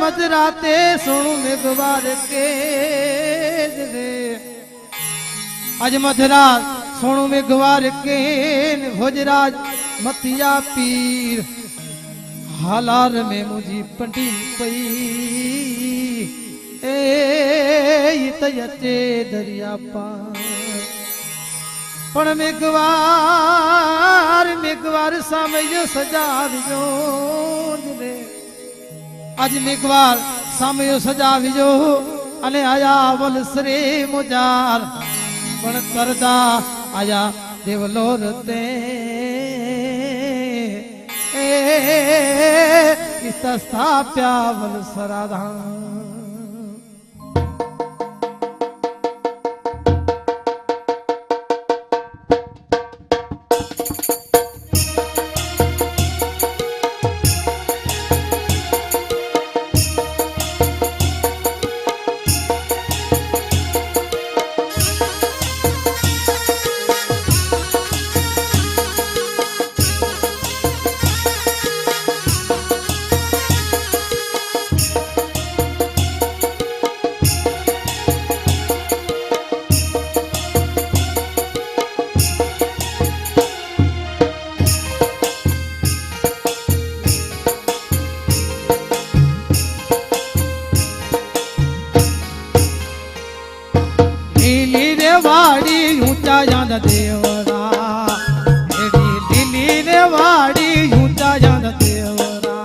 मजराते सुनु मेघवार के रे आज मधरात सोनू मेघवार के भोजराज मतिया पीर हालार में मुझी पंडी पई ए तयते दरिया पार पण मेघवार सामे जो सजाविजो रे आज मेघवार सामे जो सजाविजो अने आया वलसरे मुजार पण करदा आया देवलो रते इस स्थाप्या वलसराधा वाड़ी ऊंचा जान देवरा लीली ने वाड़ी ऊंचा जान देवरा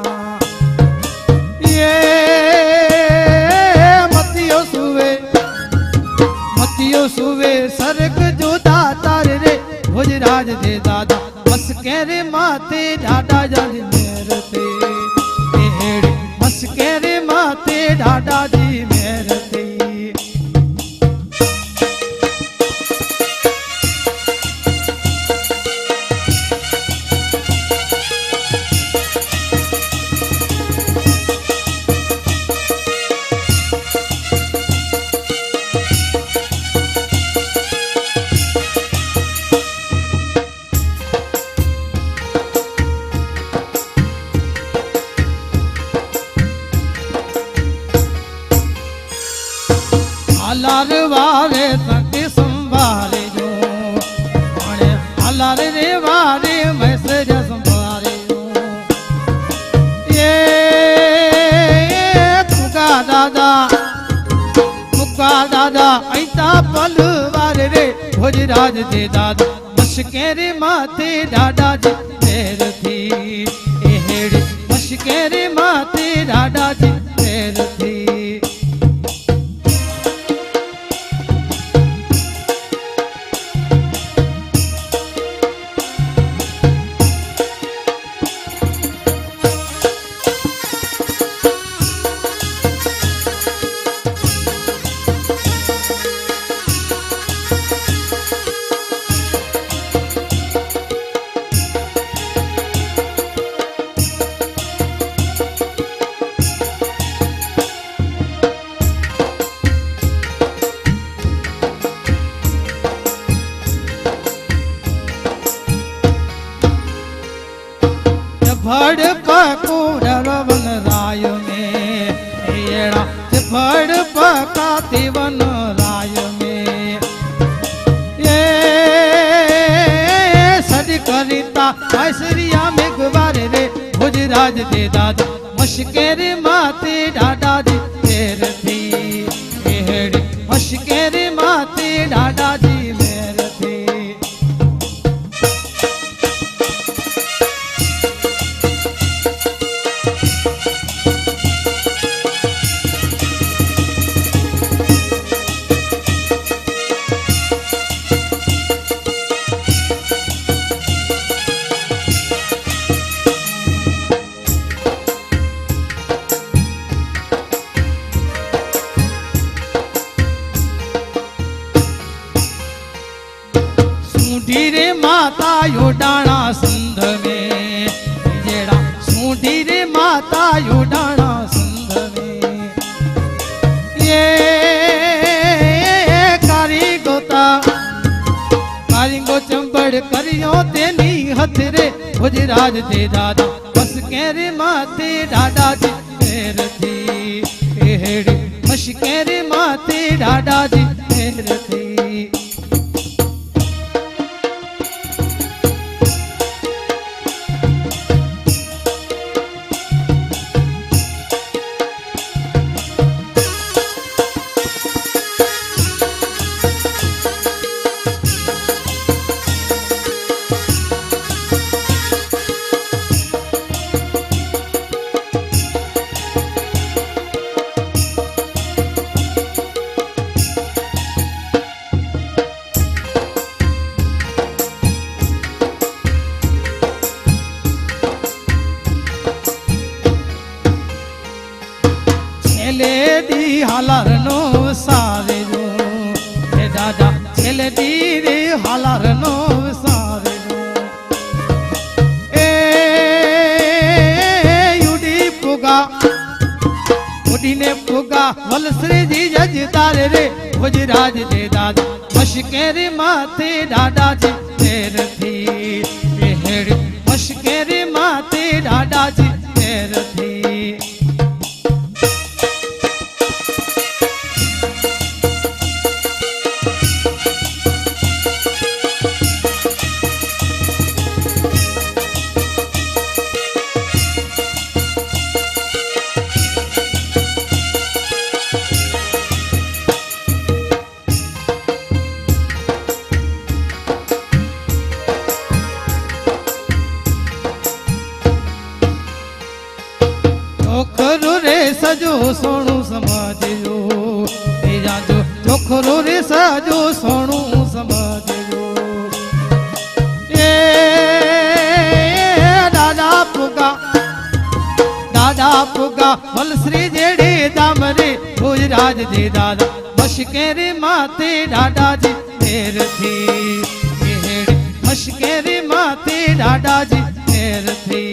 ये मतियो सुवे सरग जो दातार रे भोजराज दे दादा बस केरे माते ढाडा जान मेरे ते बस केरे माते ढाडा जी मेरे ते अलार वारे तक संभाले जो अलार रे वारे मैसेज संभाले जो ये तुका दादा ऐता पल वारे रे भोजराज दे दादा बस केरे माथे डाडा जी तेर थी एहेड़ बस केरे माथे डाडा जी तेर थी भड़ पकूरवन राय में एड़ा भड़ पकाते वन राय में ये सद करिता ऐसरिया मेघवार रे भोजराज दे दादा मशकेरे माते डाडा जी तेर थी एड़ी मशकेरे माते डाडा जी मेरे थी सूढ़ी माता यो डाणा सिंध में जेड़ा सूढ़ी रे माता यो डाणा सिंध में ये कारीगो चंबड़ करियो तेनी हथ रे भोजराज दे दादा बस केरे माते डाडा जी मेर थी एड़ी मशके रे माते ॾाॾा जी मेर थी છેલ્લેડી હાલારનો સારેલો હે દાદા છેલ્લેડી રે હાલારનો સારેલો એ યુડી પુગા ઉડીને પુગા વલશ્રીજી જજદાર રે ગુજરાત દે દાદા મશકે રે માથે દાદાજી તેર થી એ હેડ મશકે રે માથે દાદાજી તેર થી ચોખરો રે સજો સોણું સમાજજો એ જાજો ચોખરો રે સજો સોણું સમાજજો એ દાદા પુગા વલશ્રી જેડે દામરે ગુજરાત દે દાદા મશકે રે માતે દાદાજી તેર થી મશકે રે માતે દાદાજી તેર થી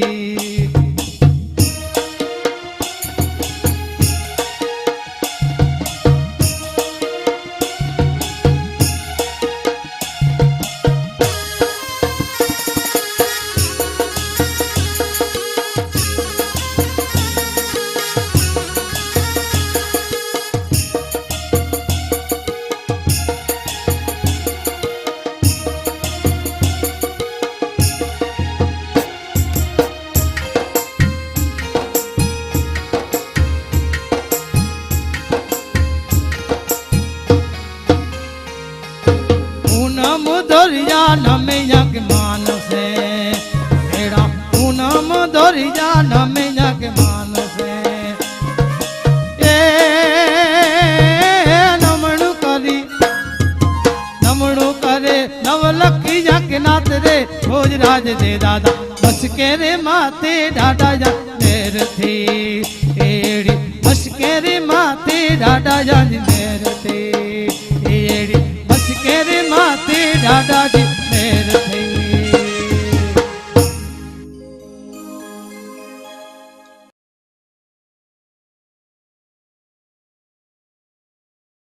पूनम दरिया नमे यज्ञ मानसे एड़ा पूनम दरिया नमे यज्ञ मानसे ए नमणु करे नवलखी यज्ञ नाथ रे भोजराज दे दादा मशके रे माते ॾाॾा जा मेर थी एड़ी मशके रे माते ॾाॾा जा मेर थी एड़ी मशके रे माते दादाजी